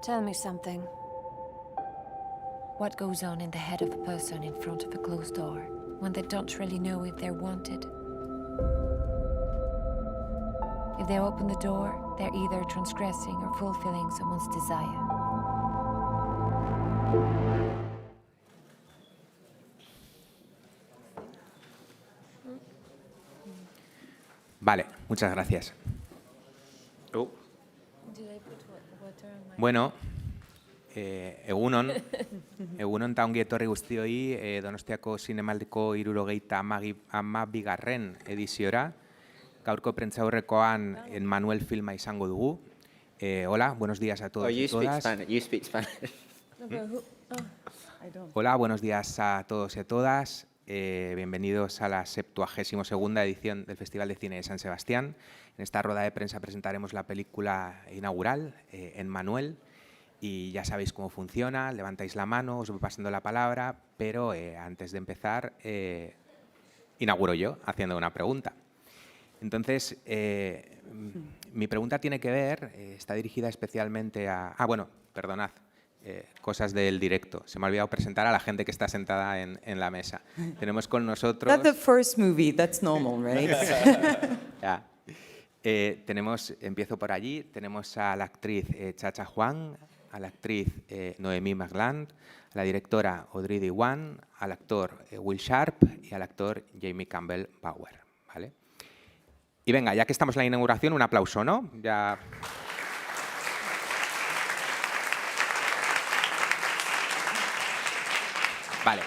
Tell me something. What goes on in the head of a person in front of a closed door when they don't really know if they're wanted? If they open the door, they're either transgressing or fulfilling someone's desire. Vale, muchas gracias. Bueno, egunon eta ongi etorri guztioi Donostiako Zinemaldiko 72. Ediziora. Gaurko Prentsaurrekoan Emmanuelle filma izango dugu. Hola, buenos días a todos y todas. You speak Spanish. Hola, buenos días a todos y a todas. Bienvenidos a la 72ª edición del Festival de Cine de San Sebastián. En esta rueda de prensa presentaremos la película inaugural, Emmanuelle, y ya sabéis cómo funciona, levantáis la mano, os voy pasando la palabra, pero antes de empezar, inauguro yo haciendo una pregunta. Entonces, mi pregunta tiene que ver, está dirigida especialmente a... bueno, perdonad. Cosas del directo. Se me ha olvidado presentar a la gente que está sentada en la mesa. Tenemos con nosotros... That's the first movie, that's normal, right? Ya. Empiezo por allí, tenemos a la actriz CHACHA HUANG, a la actriz NOEMIE, MERLANT, a la directora AUDREY DIWAN, al actor Will SHARPE y al actor Jamie Campbell Power. ¿Vale? Y venga, ya que estamos en la inauguración, un aplauso, ¿no? Ya... Vale,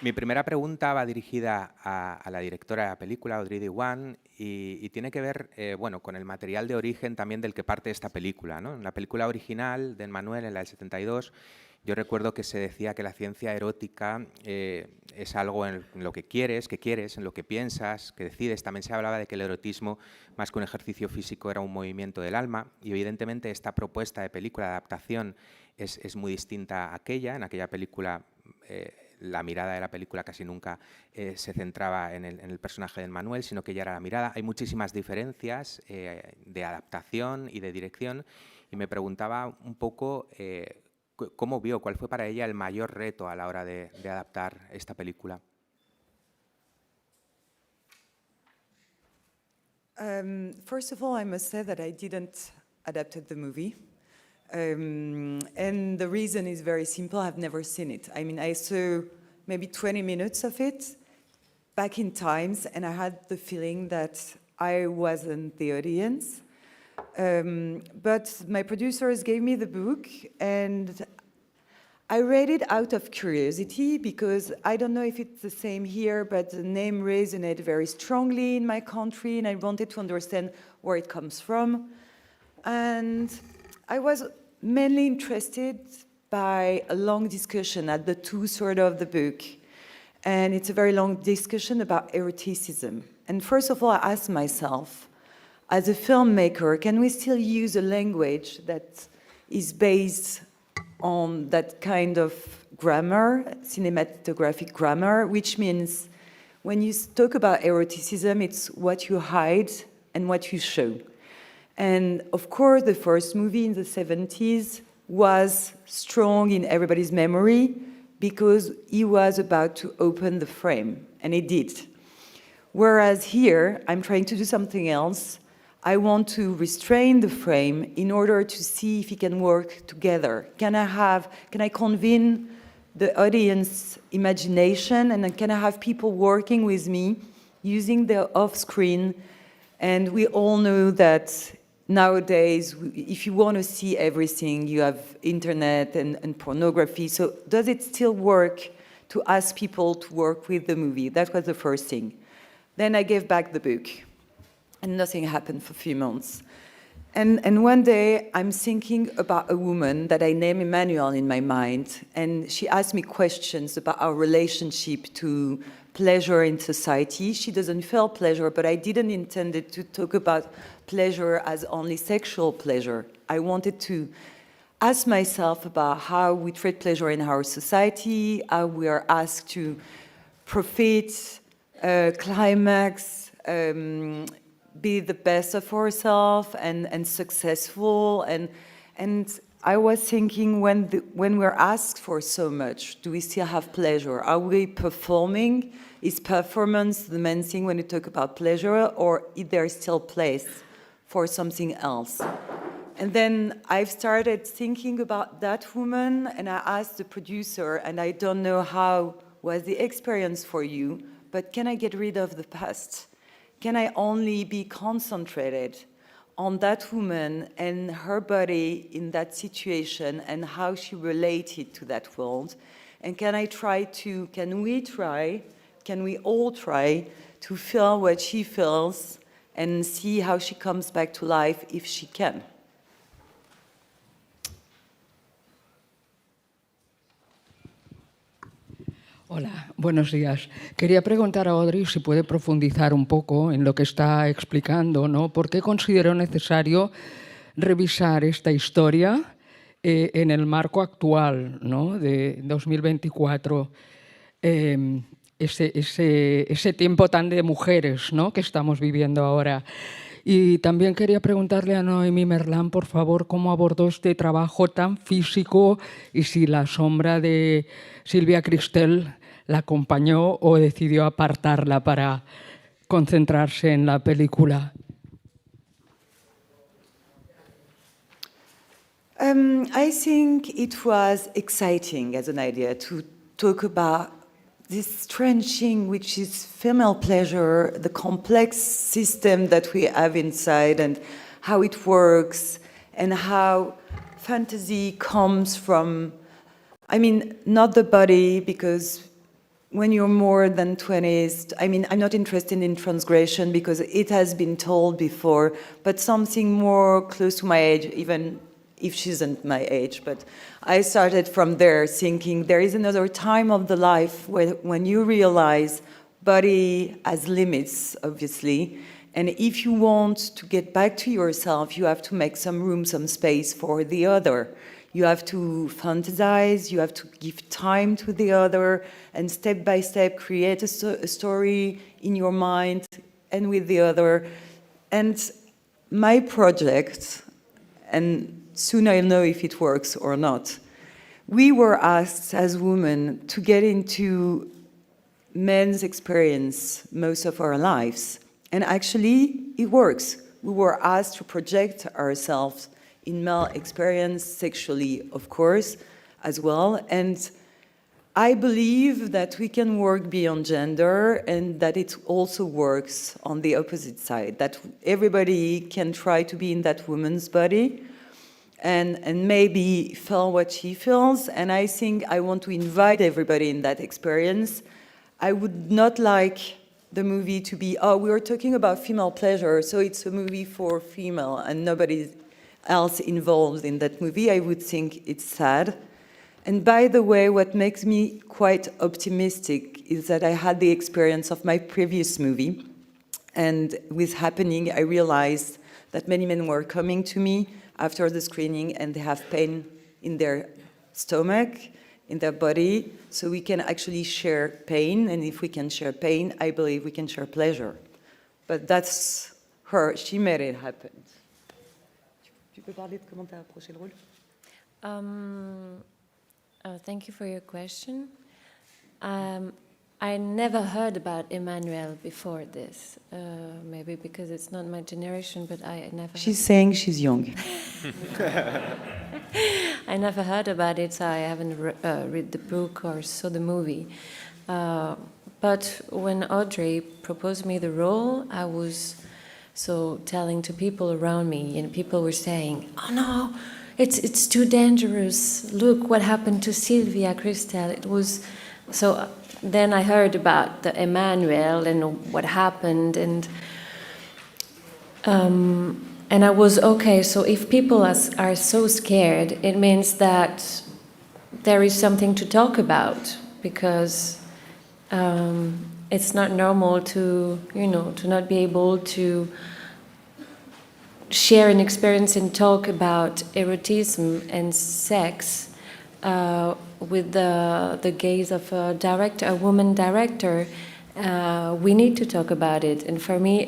mi primera pregunta va dirigida a la directora de la película, AUDREY DIWAN, y tiene que ver bueno, con el material de origen también del que parte esta película, ¿no? En la película original de Emmanuelle, en la del 72, yo recuerdo que se decía que la ciencia erótica es algo en lo que quieres, en lo que piensas, que decides. También se hablaba de que el erotismo, más que un ejercicio físico, era un movimiento del alma, y evidentemente esta propuesta de película, de adaptación, es muy distinta a aquella. En aquella película... la mirada de la película casi nunca se centraba en el personaje de Emmanuelle, sino que ya era la mirada. Hay muchísimas diferencias de adaptación y de dirección, y me preguntaba un poco cómo vio, cuál fue para ella el mayor reto a la hora de adaptar esta película. First of all, I must say that I didn't adapt the movie. And the reason is very simple. I've never seen it. I mean, I saw maybe 20 minutes of it back in times, and I had the feeling that I wasn't the audience. But my producers gave me the book, and I read it out of curiosity because I don't know if it's the same here, but the name resonated very strongly in my country, and I wanted to understand where it comes from. And I was mainly interested by a long discussion at the two-thirds of the book. And it's a very long discussion about eroticism. And first of all, I asked myself, as a filmmaker, can we still use a language that is based on that kind of grammar, cinematographic grammar, which means when you talk about eroticism, it's what you hide and what you show. And of course, the first movie in the 70s was strong in everybody's memory because he was about to open the frame, and he did. Whereas here, I'm trying to do something else. I want to restrain the frame in order to see if it can work together. Can I convene the audience imagination, and can I have people working with me using the off-screen? And we all know that nowadays, if you want to see everything, you have internet and pornography. So does it still work to ask people to work with the movie? That was the first thing. Then I gave back the book, and nothing happened for a few months. And one day, I'm thinking about a woman that I named Emmanuelle in my mind, and she asked me questions about our relationship to pleasure in society. She doesn't feel pleasure, but I didn't intend it to talk about pleasure as only sexual pleasure. I wanted to ask myself about how we treat pleasure in our society, how we are asked to profit, climax, be the best of ourselves and successful. And I was thinking when we're asked for so much, do we still have pleasure? Are we performing? Is performance the main thing when you talk about pleasure, or is there still place for something else? And then I've started thinking about that woman, and I asked the producer, and I don't know how was the experience for you, but can I get rid of the past? Can I only be concentrated on that woman and her body in that situation and how she related to that world? And can we all try to feel what she feels and see how she comes back to life if she can? Hola, buenos días. Quería preguntar a Audrey si puede profundizar un poco en lo que está explicando, ¿no? ¿Por qué consideró necesario revisar esta historia en el marco actual, ¿no? De 2024? Ese tiempo tan de mujeres, ¿no? Que estamos viviendo ahora. Y también quería preguntarle a Noémie Merlant, por favor, cómo abordó este trabajo tan físico y si la sombra de Sylvia Kristel la acompañó o decidió apartarla para concentrarse en la película. I think it was exciting as an idea to talk about this strange thing which is female pleasure, the complex system that we have inside and how it works and how fantasy comes from, I mean, not the body, because when you're more than 20s, I mean, I'm not interested in transgression because it has been told before, but something more close to my age, even if she isn't my age. But I started from there thinking there is another time of the life when you realize body has limits, obviously. And if you want to get back to yourself, you have to make some room, some space for the other. You have to fantasize, you have to give time to the other, and step by step create a story in your mind and with the other. And my project, and soon I'll know if it works or not, we were asked as women to get into men's experience most of our lives. And actually, it works. We were asked to project ourselves in male experience, sexually, of course, as well. And I believe that we can work beyond gender and that it also works on the opposite side, that everybody can try to be in that woman's body and maybe feel what she feels. And I think I want to invite everybody in that experience. I would not like the movie to be, oh, we were talking about female pleasure, so it's a movie for female and nobody else involved in that movie. I would think it's sad. And by the way, what makes me quite optimistic is that I had the experience of my previous movie. And with Happening, I realized that many men were coming to me after the screening and they have pain in their stomach, in their body. So we can actually share pain. And if we can share pain, I believe we can share pleasure. But that's her. She made it happen. Tu peux parler de comment tu as approché le rôle? Thank you for your question. I never heard about Emmanuelle before this. Maybe because it's not my generation, but I never... She's saying she's young. I never heard about it, so I haven't read the book or saw the movie. But when Audrey proposed me the role, I was telling to people around me, and people were saying, "Oh no, it's too dangerous. Look what happened to Sylvia Kristel." It was so. Then I heard about the Emmanuelle and what happened, and I was okay. So if people are so scared, it means that there is something to talk about, because it's not normal to not be able to share an experience and talk about eroticism and sex with the gaze of a woman director. We need to talk about it. And for me,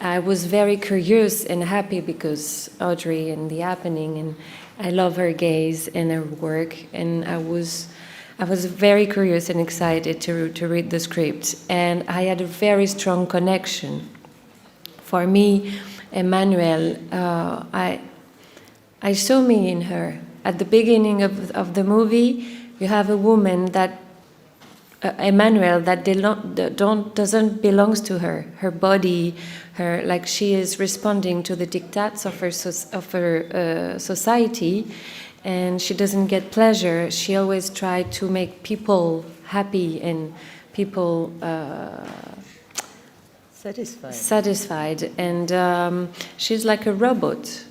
I was very curious and happy because Audrey and The Happening, I love her gaze and her work, and I was very curious and excited to read the script, and I had a very strong connection. For me, Emmanuelle, I saw me in her. At the beginning of the movie, you have a woman that, Emmanuelle, that doesn't belongs to her. Her body, like she is responding to the diktats of her society, and she doesn't get pleasure. She always tries to make people happy and people satisfied. And she's like a robot.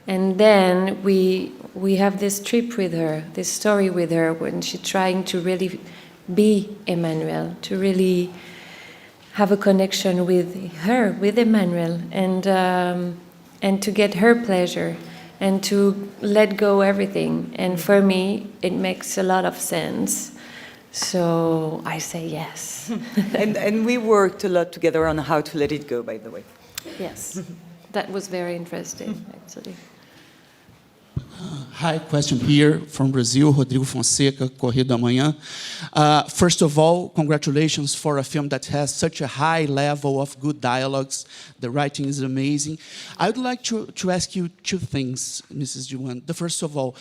And then we have this trip with her, this story with her, when she's trying to really be Emmanuelle, to really have a connection with her, with Emmanuelle, and to get her pleasure and to let go everything. And for me, it makes a lot of sense. So I say yes. and we worked a lot together on how to let it go, by the way. Yes, that was very interesting, actually. Hi, question here from Brazil, Rodrigo Fonseca, Correio da Manhã. First of all, congratulations for a film that has such a high level of good dialogues. The writing is amazing. I would like to ask you two things, Mrs. DIWAN. The first of all,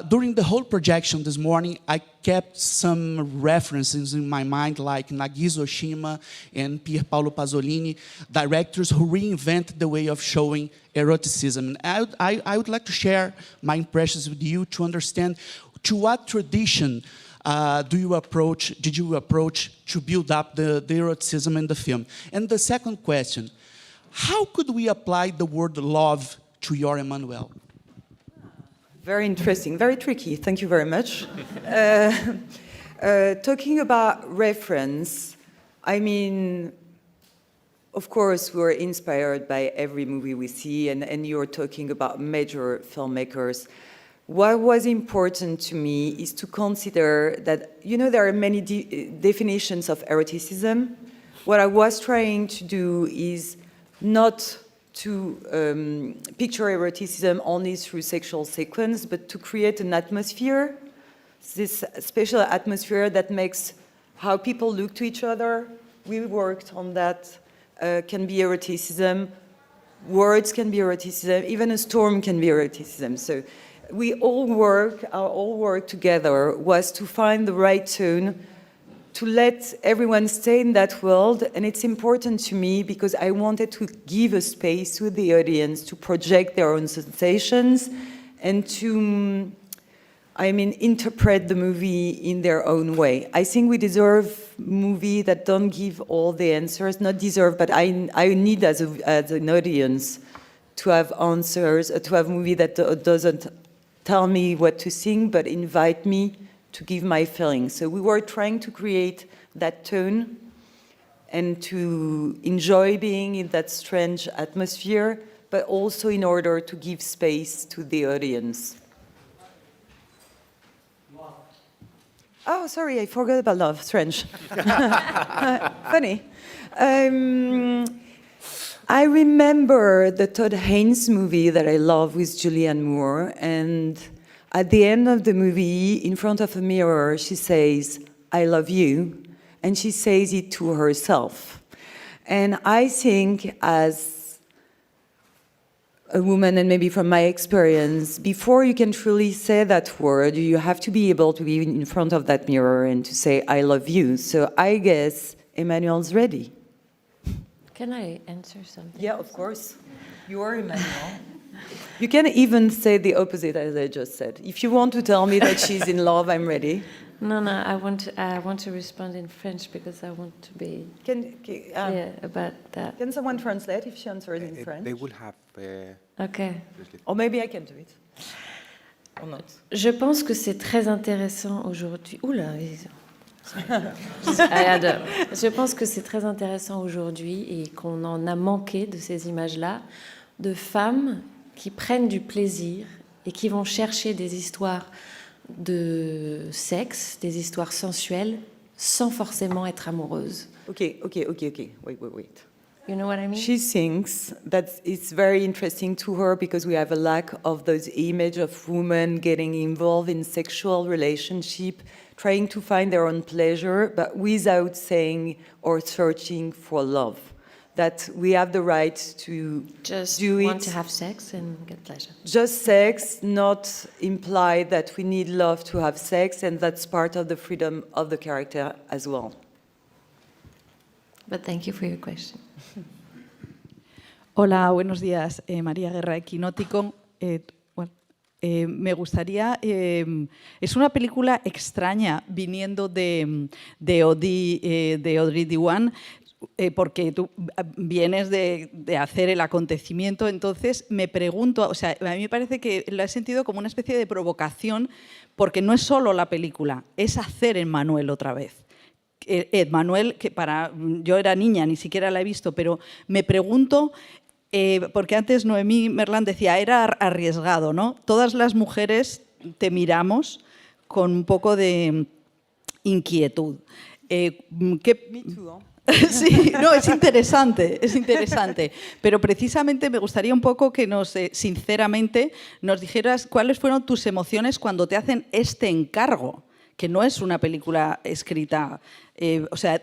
during the whole projection this morning, I kept some references in my mind, like Nagisa Oshima and Pier Paolo Pasolini, directors who reinvent the way of showing eroticism. And I would like to share my impressions with you to understand to what tradition did you approach to build up the eroticism in the film? And the second question, how could we apply the word love to your Emmanuelle? Very interesting, very tricky. Thank you very much. Talking about reference, I mean, of course, we're inspired by every movie we see, and you're talking about major filmmakers. What was important to me is to consider that, you know, there are many definitions of eroticism. What I was trying to do is not to picture eroticism only through sexual sequence, but to create an atmosphere, this special atmosphere that makes how people look to each other. We worked on that. Can be eroticism. Words can be eroticism. Even a storm can be eroticism. So we all work, our all work together was to find the right tone to let everyone stay in that world, and it's important to me because I wanted to give a space to the audience to project their own sensations and to, interpret the movie in their own way. I think we deserve movies that don't give all the answers, not deserve, but I need as an audience to have answers, to have a movie that doesn't tell me what to think, but invite me to give my feelings. So we were trying to create that tone and to enjoy being in that strange atmosphere, but also in order to give space to the audience. Oh, sorry, I forgot about love, strange. Funny. I remember the Todd Haynes movie that I love with Julianne Moore, and at the end of the movie, in front of a mirror, she says, "I love you," and she says it to herself. And I think as a woman, and maybe from my experience, before you can truly say that word, you have to be able to be in front of that mirror and to say, "I love you." So I guess Emmanuelle's ready. Can I answer something? Yeah, of course. You are Emmanuelle. You can even say the opposite, as I just said. If you want to tell me that she's in love, I'm ready. No, I want to respond in French because I want to be about that. Can someone translate if she answers in French? They will have... Okay. Or maybe I can do it. Or not. Je pense que c'est très intéressant aujourd'hui. Oula, j'adore. Je pense que c'est très intéressant aujourd'hui et qu'on en a manqué de ces images-là, de femmes qui prennent du plaisir et qui vont chercher des histoires de sexe, des histoires sensuelles, sans forcément être amoureuses. Ok. Wait. You know what I mean? She thinks that it's very interesting to her because we have a lack of those image of women getting involved in sexual relationship, trying to find their own pleasure, but without saying or searching for love. That we have the right to Just do want it. to have sex and get pleasure. Just sex, not imply that we need love to have sex, and that's part of the freedom of the character as well. But thank you for your question. Hola, buenos días. María Guerra, Equinótico. Me gustaría... es una película extraña viniendo de Audrey DIWAN, porque tú vienes de hacer el acontecimiento, entonces me pregunto, o sea, a mí me parece que lo he sentido como una especie de provocación, porque no es solo la película, es hacer Emmanuelle otra vez. Emmanuelle, que yo era niña, ni siquiera la he visto, pero me pregunto, porque antes NOEMIE MERLANT decía, era arriesgado, ¿no? Todas las mujeres te miramos con un poco de inquietud. Me too, Sí, no, es interesante, pero precisamente me gustaría un poco que sinceramente nos dijeras cuáles fueron tus emociones cuando te hacen este encargo, que no es una película escrita, o sea,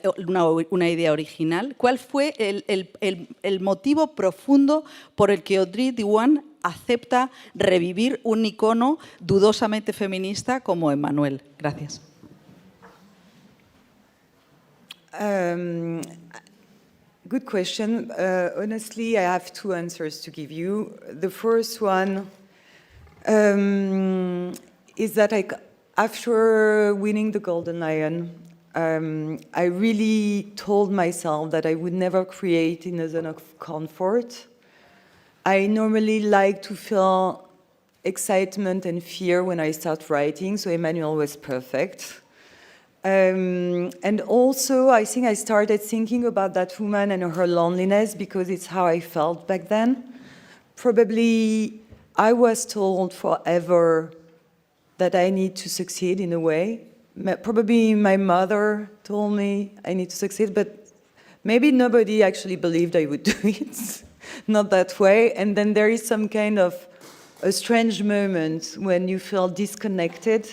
una idea original. ¿Cuál fue el motivo profundo por el que Audrey DIWAN acepta revivir un icono dudosamente feminista como Emmanuelle? Gracias. Good question. Honestly, I have two answers to give you. The first one is that after winning the Golden Lion, I really told myself that I would never create in a zone of comfort. I normally like to feel excitement and fear when I start writing, so Emmanuelle was perfect. And also, I think I started thinking about that woman and her loneliness because it's how I felt back then. Probably I was told forever that I need to succeed in a way. Probably my mother told me I need to succeed, but maybe nobody actually believed I would do it. Not that way. And then there is some kind of a strange moment when you feel disconnected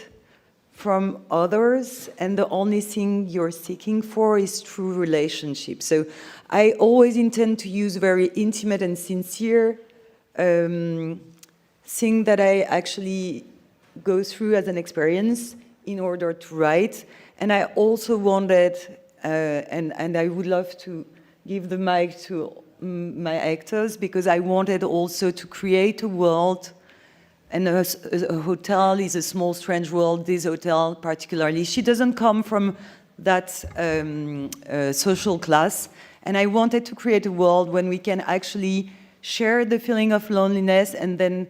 from others, and the only thing you're seeking for is true relationship. So I always intend to use very intimate and sincere thing that I actually go through as an experience in order to write. And I also wanted, and I would love to give the mic to my actors, because I wanted also to create a world. And a hotel is a small, strange world, this hotel particularly. She doesn't come from that social class. And I wanted to create a world when we can actually share the feeling of loneliness and then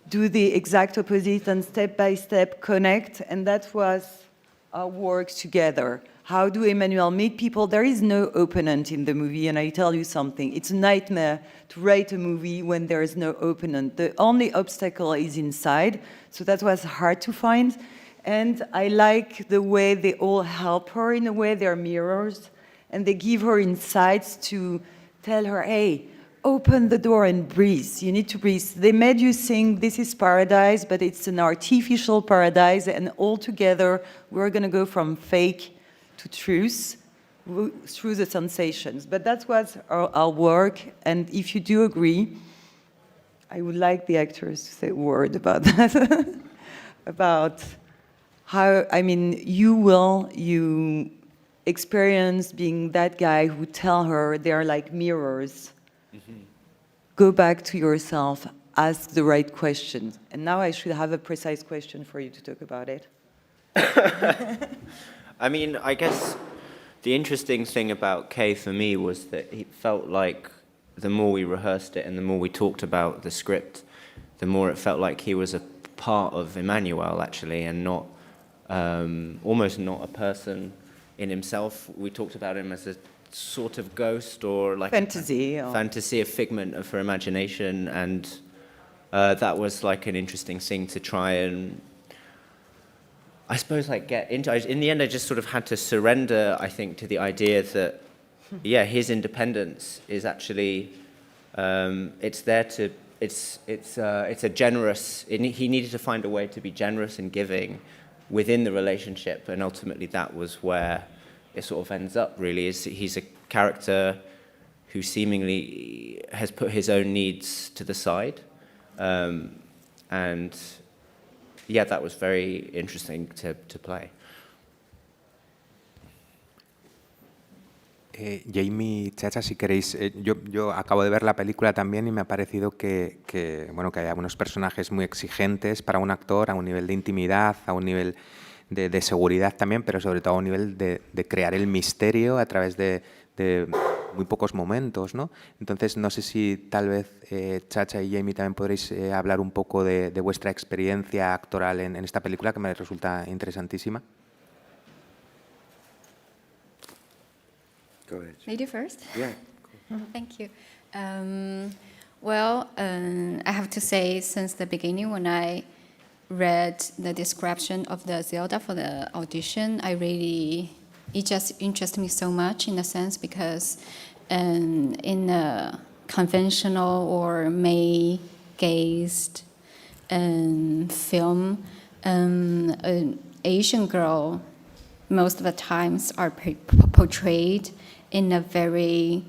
do the exact opposite and step by step connect. And that was our work together. How do Emmanuelle meet people? There is no opponent in the movie, and I tell you something. It's a nightmare to write a movie when there is no opponent. The only obstacle is inside, so that was hard to find. And I like the way they all help her. In a way, they're mirrors, and they give her insights to tell her, hey, open the door and breathe. You need to breathe. They made you think this is paradise, but it's an artificial paradise, and all together, we're going to go from fake to truth through the sensations. But that was our work, and if you do agree, I would like the actors to say a word about that, about how, I mean, you experience being that guy who tell her they're like mirrors. Mm-hmm. Go back to yourself, ask the right questions. And now I should have a precise question for you to talk about it. I mean, I guess the interesting thing about Kay for me was that it felt like the more we rehearsed it and the more we talked about the script, the more it felt like he was a part of Emmanuelle, actually, and not almost not a person in himself. We talked about him as a sort of ghost or like fantasy, a figment of her imagination, and that was like an interesting thing to try and, I suppose, like get into. In the end, I just sort of had to surrender, I think, to the idea that yeah, his independence is actually, it's there to, it's a generous, he needed to find a way to be generous and giving within the relationship, and ultimately that was where it sort of ends up, really. He's a character who seemingly has put his own needs to the side, and yeah, that was very interesting to play. Jamie, Chacha, si queréis, yo acabo de ver la película también y me ha parecido que hay algunos personajes muy exigentes para un actor, a un nivel de intimidad, a un nivel de seguridad también, pero sobre todo a un nivel de crear el misterio a través de muy pocos momentos, ¿no? Entonces, no sé si tal vez Chacha y Jamie también podréis hablar un poco de vuestra experiencia actoral en esta película, que me resulta interesantísima. Go ahead. May I do first? Yeah. Thank you. Well, I have to say, since the beginning, when I read the description of the Zelda for the audition, it just interested me so much in a sense, because in a conventional or male-gazed film, an Asian girl most of the times are portrayed in a very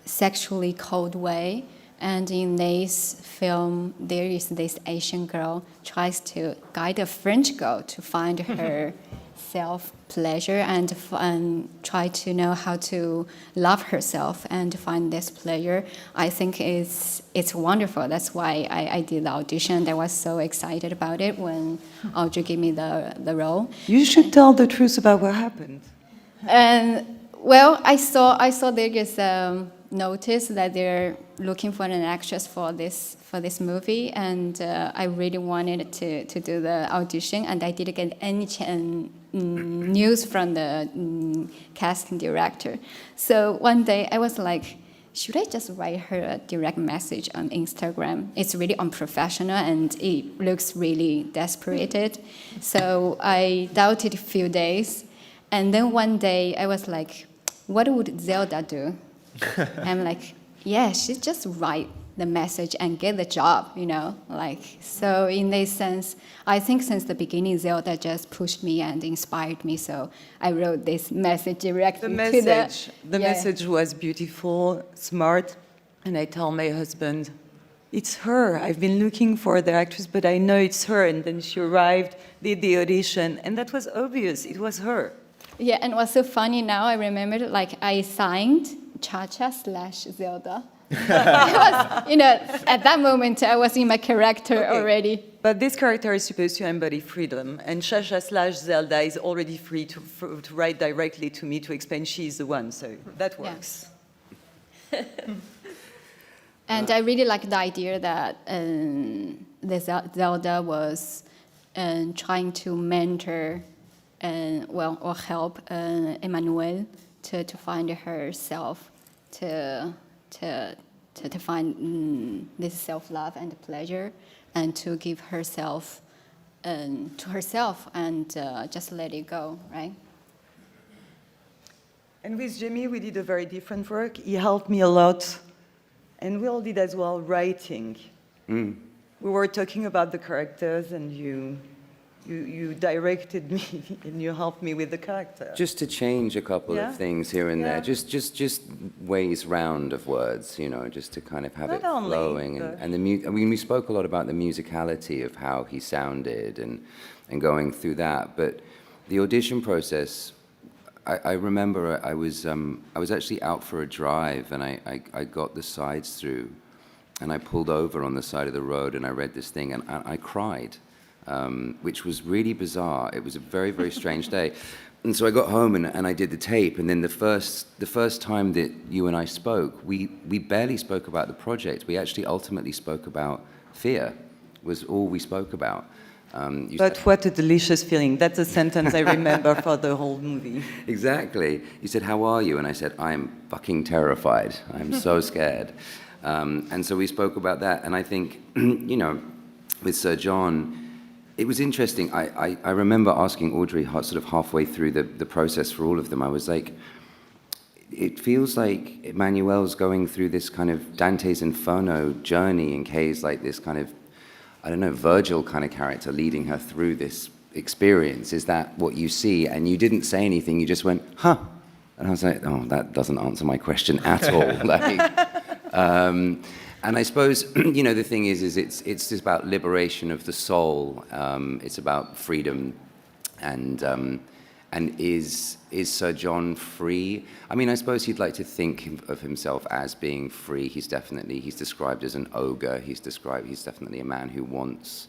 sexually cold way. And in this film, there is this Asian girl tries to guide a French girl to find her self-pleasure and try to know how to love herself and find this pleasure. I think it's wonderful. That's why I did the audition. I was so excited about it when Audrey gave me the role. You should tell the truth about what happened. And well, I saw there is a notice that they're looking for an actress for this movie, and I really wanted to do the audition, and I didn't get any news from the casting director. So one day I was like, should I just write her a direct message on Instagram? It's really unprofessional and it looks really desperate. So I doubted a few days, and then one day I was like, what would Zelda do? I'm like, yeah, she just write the message and get the job, you know, like, so in this sense, I think since the beginning, Zelda just pushed me and inspired me, so I wrote this message directly The message was beautiful, smart, and I tell my husband, it's her. I've been looking for the actress, but I know it's her, and then she arrived, did the audition, and that was obvious, it was her. Yeah, and what's so funny now, I remembered, like, I signed CHACHA/Zelda. At that moment, I was in my character already. But this character is supposed to embody freedom, and CHACHA/Zelda is already free to write directly to me to explain she's the one, so that works. Yeah. And I really like the idea that the Zelda was trying to mentor or help Emmanuelle to find herself, to find this self-love and pleasure, and to give herself to herself and just let it go, right? And with Jamie, we did a very different work. He helped me a lot, and we all did as well writing. We were talking about the characters, and you directed me and you helped me with the character. Just to change a couple of things here and there, just ways round of words, you know, just to kind of have Not it only, flowing. And we spoke a lot about the musicality of how he sounded and going through that. But the audition process, I remember I was actually out for a drive, and I got the sides through, and I pulled over on the side of the road, and I read this thing, and I cried. Which was really bizarre. It was a very, very strange day. And so I got home and I did the tape, and then the first time that you and I spoke, we barely spoke about the project. We actually ultimately spoke about fear, was all we spoke about. But what a delicious feeling. That's a sentence I remember for the whole movie. Exactly. You said, how are you? And I said, I'm fucking terrified. I'm so scared. And so we spoke about that. And I think, you know, with Sir John, it was interesting. I remember asking Audrey sort of halfway through the process for all of them, I was like, it feels like Emmanuelle's going through this kind of Dante's Inferno journey, and Kay's like this kind of, I don't know, Virgil kind of character leading her through this experience. Is that what you see? And you didn't say anything, you just went, huh? And I was like, oh, that doesn't answer my question at all. Like, and I suppose, you know, the thing is it's just about liberation of the soul. It's about freedom, and is Sir John free? I mean, I suppose he'd like to think of himself as being free. He's described as an ogre. He's definitely a man who wants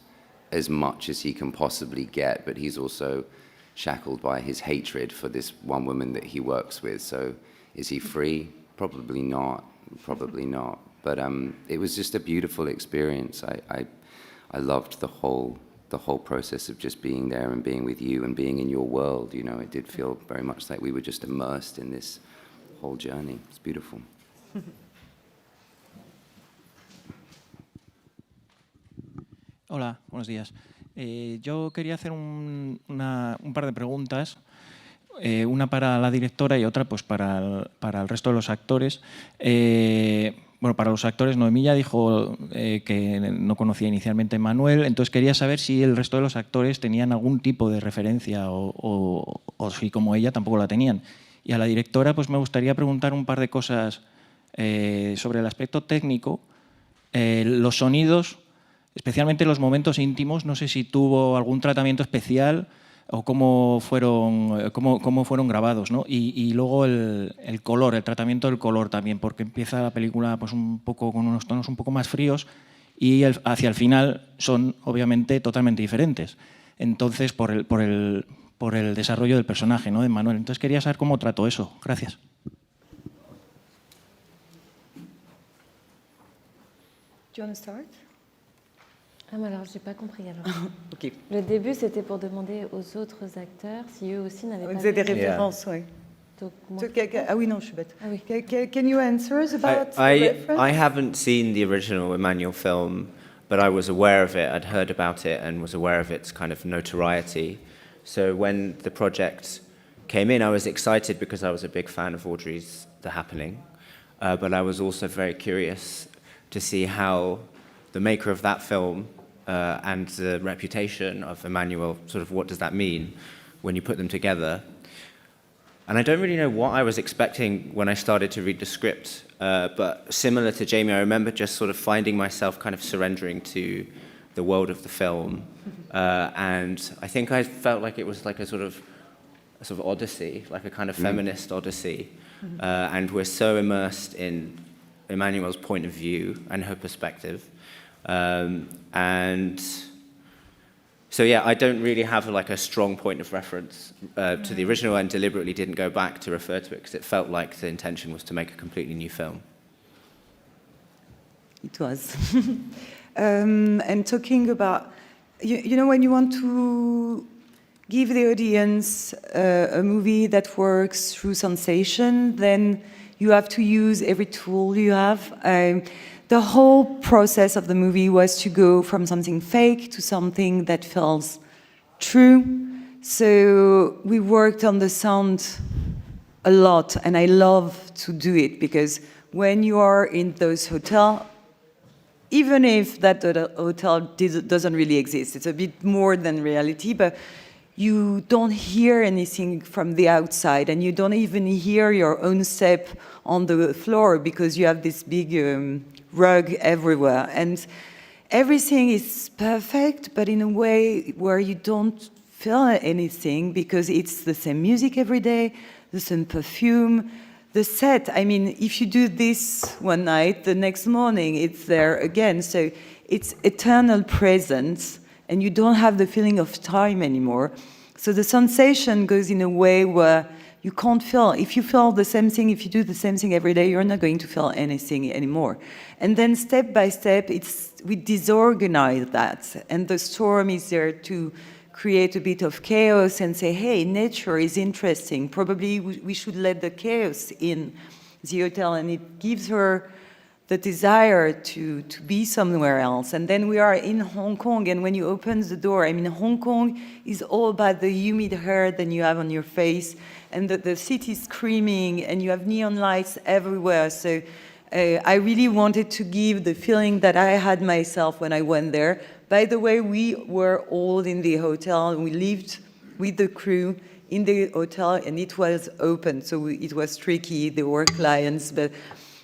as much as he can possibly get, but he's also shackled by his hatred for this one woman that he works with. So is he free? Probably not, But it was just a beautiful experience. I loved the whole process of just being there and being with you and being in your world. You know, it did feel very much like we were just immersed in this whole journey. It's beautiful. Hola, buenos días. Yo quería hacer un par de preguntas, una para la directora y otra pues para el resto de los actores. Bueno, para los actores, Noemie ya dijo que no conocía inicialmente a Emmanuelle, entonces quería saber si el resto de los actores tenían algún tipo de referencia o si como ella tampoco la tenían. Y a la directora pues me gustaría preguntar un par de cosas sobre el aspecto técnico, los sonidos, especialmente los momentos íntimos, no sé si tuvo algún tratamiento especial o cómo fueron grabados, ¿no? Y luego el color, el tratamiento del color también, porque empieza la película pues, un poco con unos tonos un poco más fríos y hacia el final son obviamente totalmente diferentes. Entonces, por el desarrollo del personaje, ¿no? De Emmanuelle. Entonces quería saber cómo trató eso. Gracias. Do you want to start? Ah, mais alors, je n'ai pas compris. Alors. Ok. Le début, c'était pour demander aux autres acteurs si eux aussi n'avaient pas... Vous avez des vu. références, oui. Donc, moi, Ah oui, non, je suis bête. Ah oui. Can you answer us about the I reference? haven't seen the original Emmanuelle film, but I was aware of it. I'd heard about it and was aware of its kind of notoriety. So when the project came in, I was excited because I was a big fan of Audrey's The Happening, but I was also very curious to see how the maker of that film and the reputation of Emmanuelle, sort of what does that mean when you put them together? And I don't really know what I was expecting when I started to read the script, but similar to Jamie, I remember just sort of finding myself kind of surrendering to the world of the film. And I think I felt like it was like a sort of odyssey, like a kind of feminist odyssey. And we're so immersed in Emmanuelle's point of view and her perspective. And so, yeah, I don't really have like a strong point of reference to the original and deliberately didn't go back to refer to it because it felt like the intention was to make a completely new film. It was. And talking about, you know, when you want to give the audience a movie that works through sensation, then you have to use every tool you have. The whole process of the movie was to go from something fake to something that feels true. So we worked on the sound a lot, and I love to do it because when you are in those hotels, even if that hotel doesn't really exist, it's a bit more than reality, but you don't hear anything from the outside, and you don't even hear your own step on the floor because you have this big rug everywhere. And everything is perfect, but in a way where you don't feel anything because it's the same music every day, the same perfume, the set. I mean, if you do this one night, the next morning it's there again. So it's eternal presence, and you don't have the feeling of time anymore. So the sensation goes in a way where you can't feel. If you feel the same thing, if you do the same thing every day, you're not going to feel anything anymore. And then step by step, we disorganize that. And the storm is there to create a bit of chaos and say, hey, nature is interesting. Probably we should let the chaos in the hotel. And it gives her the desire to be somewhere else. And then we are in Hong Kong, and when you open the door, I mean, Hong Kong is all about the humid air that you have on your face, and the city is screaming, and you have neon lights everywhere. So I really wanted to give the feeling that I had myself when I went there. By the way, we were all in the hotel, and we lived with the crew in the hotel, and it was open, so it was tricky. There were clients, but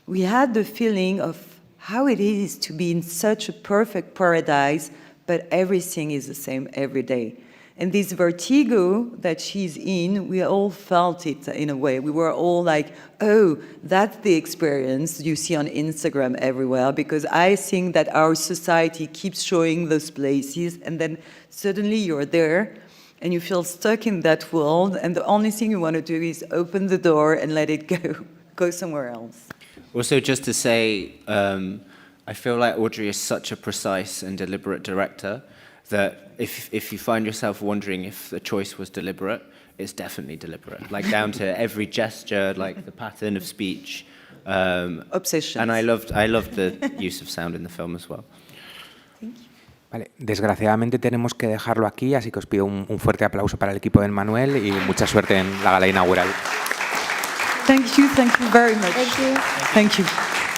we had the feeling of how it is to be in such a perfect paradise, but everything is the same every day. And this vertigo that she's in, we all felt it in a way. We were all like, oh, that's the experience you see on Instagram everywhere, because I think that our society keeps showing those places, and then suddenly you're there, and you feel stuck in that world, and the only thing you want to do is open the door and let it go somewhere else. Also, just to say, I feel like Audrey is such a precise and deliberate director that if you find yourself wondering if the choice was deliberate, it's definitely deliberate. Like down to every gesture, like the pattern of speech. Obsession. And I loved the use of sound in the film as well. Vale, desgraciadamente tenemos que dejarlo aquí, así que os pido un fuerte aplauso para el equipo de Emmanuelle y mucha suerte en la gala inaugural. Thank you very much. Thank you. Thank you.